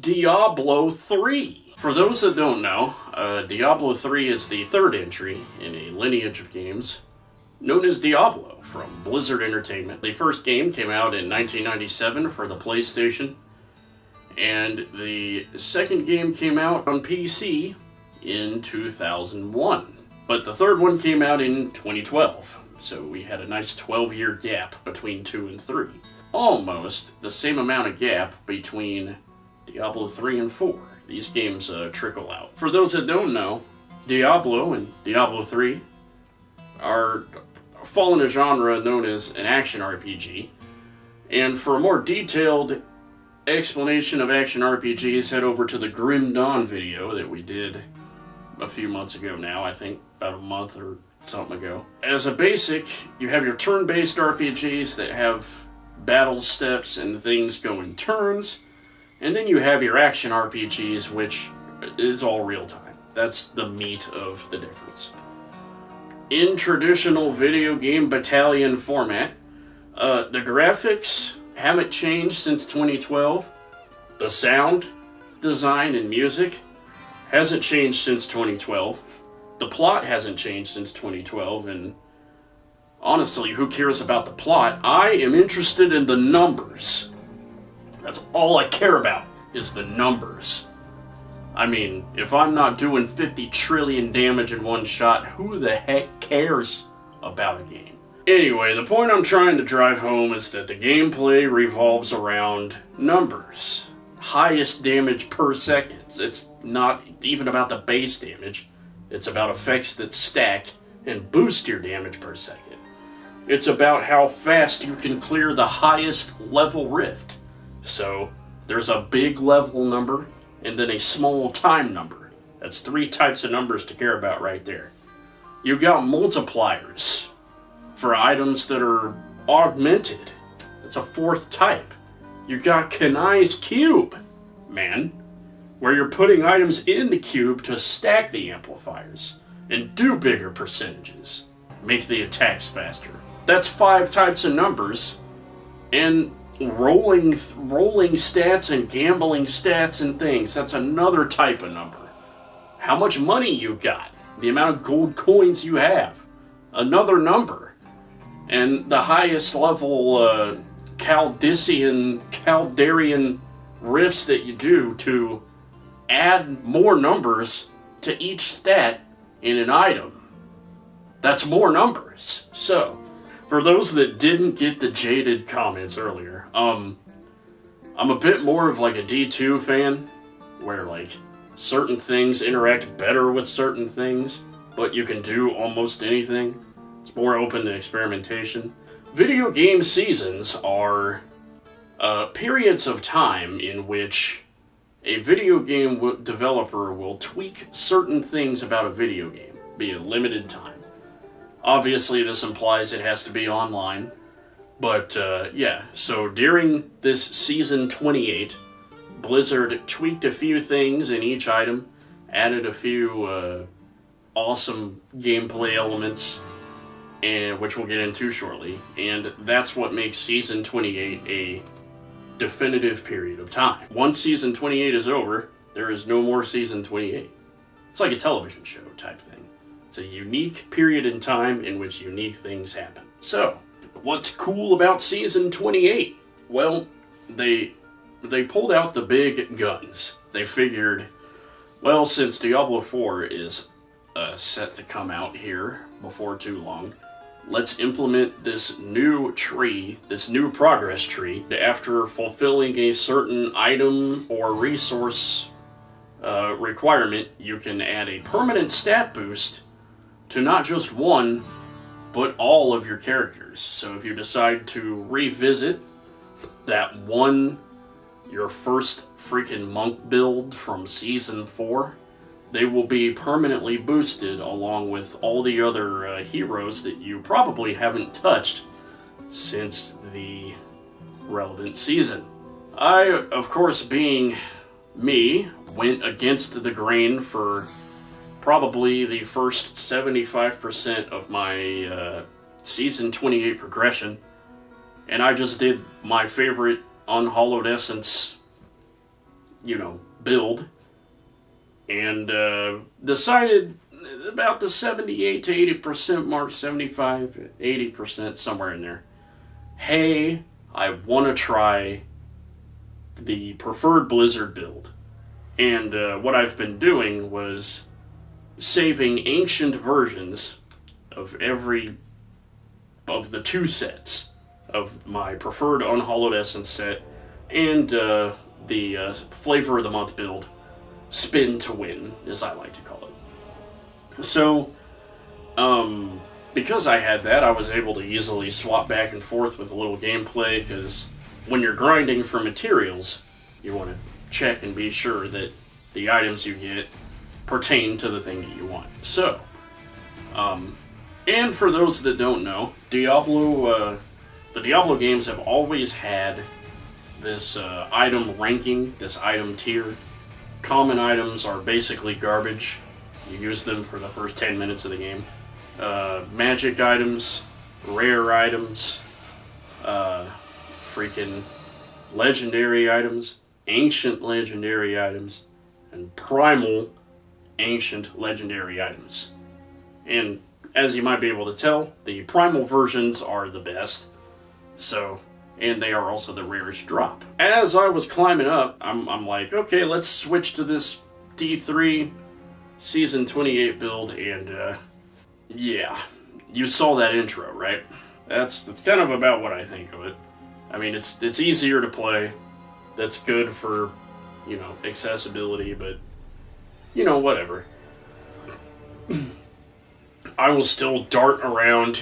Diablo 3. For those that don't know, Diablo 3 is the third entry in a lineage of games known as Diablo from Blizzard Entertainment. The first game came out in 1997 for the PlayStation, and the second game came out on PC in 2001. But the third one came out in 2012, so we had a nice 12-year gap between 2 and 3. Almost the same amount of gap between Diablo 3 and 4. These games trickle out. For those that don't know, Diablo and Diablo 3 fall in a genre known as an action RPG. And for a more detailed explanation of action RPGs, head over to the Grim Dawn video that we did a few months ago now, I think about a month or something ago. As a basic, you have your turn-based RPGs that have battle steps and things go in turns, and then you have your action RPGs, which is all real-time. That's the meat of the difference. In traditional video game battalion format, the graphics haven't changed since 2012. The sound design and music hasn't changed since 2012. The plot hasn't changed since 2012, and honestly, who cares about the plot? I am interested in the numbers. That's all I care about, is the numbers. I mean, if I'm not doing 50 trillion damage in one shot, who the heck cares about a game? Anyway, the point I'm trying to drive home is that the gameplay revolves around numbers. Highest damage per second. It's not even about the base damage. It's about effects that stack and boost your damage per second. It's about how fast you can clear the highest level rift. So, there's a big level number and then a small time number. That's 3 types of numbers to care about right there. You got multipliers for items that are augmented. That's a 4th type. You got Kanai's cube, man, where you're putting items in the cube to stack the amplifiers and do bigger percentages. Make the attacks faster. That's 5 types of numbers, and rolling stats and gambling stats and things, that's another type of number. How much money you got, the amount of gold coins you have, another number. And the highest level Caldarian rifts that you do to add more numbers to each stat in an item. That's more numbers. So, for those that didn't get the jaded comments earlier, I'm a bit more of like a D2 fan, where like certain things interact better with certain things, but you can do almost anything. It's more open to experimentation. Video game seasons are periods of time in which a video game developer will tweak certain things about a video game, be it limited time. Obviously, this implies it has to be online, but yeah, so during this Season 28, Blizzard tweaked a few things in each item, added a few awesome gameplay elements, and which we'll get into shortly, and that's what makes Season 28 a definitive period of time. Once Season 28 is over, there is no more Season 28. It's like a television show type thing. It's a unique period in time in which unique things happen. So, what's cool about Season 28? Well, they pulled out the big guns. They figured, well, since Diablo 4 is set to come out here before too long, let's implement this new tree, this new progress tree. After fulfilling a certain item or resource requirement, you can add a permanent stat boost to not just one, but all of your characters. So if you decide to revisit that one, your first freaking monk build from Season 4, they will be permanently boosted along with all the other heroes that you probably haven't touched since the relevant season. I, of course, being me, went against the grain for probably the first 75% of my Season 28 progression, and I just did my favorite Unhallowed Essence build, and decided about the 78 to 80% mark, 75, 80%, somewhere in there. Hey, I want to try the preferred Blizzard build. And what I've been doing was saving ancient versions of every of the 2 sets of my preferred Unhallowed Essence set and the Flavor of the Month build, Spin to Win, as I like to call it. So, because I had that, I was able to easily swap back and forth with a little gameplay, because when you're grinding for materials, you want to check and be sure that the items you get pertain to the thing that you want. So, and for those that don't know, the Diablo games have always had this item ranking, this item tier. Common items are basically garbage. You use them for the first 10 minutes of the game. Magic items, rare items, freaking legendary items, ancient legendary items, and primal ancient legendary items. And as you might be able to tell, the primal versions are the best. So, and they are also the rarest drop. As I was climbing up, I'm like, okay, let's switch to this D3 Season 28 build, and yeah, you saw that intro, right? That's kind of about what I think of it. I mean, it's easier to play. That's good for, accessibility, but, whatever. I will still dart around.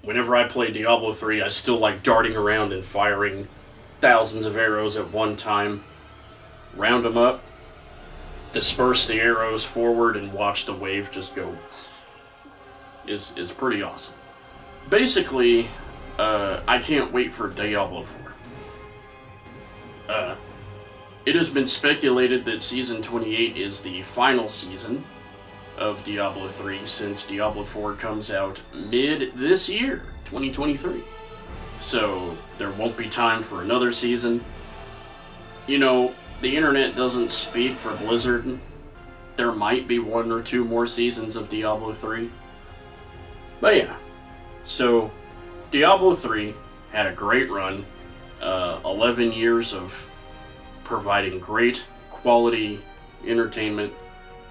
Whenever I play Diablo 3, I still like darting around and firing thousands of arrows at one time. Round them up, disperse the arrows forward, and watch the wave just go. Is pretty awesome. Basically, I can't wait for Diablo 4. It has been speculated that Season 28 is the final season of Diablo 3, since Diablo 4 comes out mid this year, 2023. So there won't be time for another season. The internet doesn't speak for Blizzard. There might be 1 or 2 more seasons of Diablo 3. But yeah, so Diablo 3 had a great run. 11 years of providing great quality entertainment.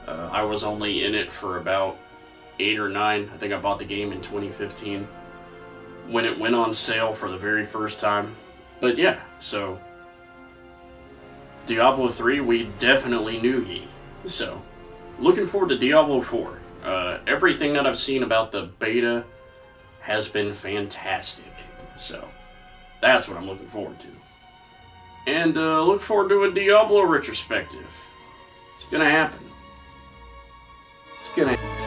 I was only in it for about 8 or 9. I think I bought the game in 2015 when it went on sale for the very first time. But yeah, so Diablo 3, we definitely knew ye. So, looking forward to Diablo 4. Everything that I've seen about the beta has been fantastic. So, that's what I'm looking forward to. And look forward to a Diablo retrospective. It's gonna happen. It's gonna happen.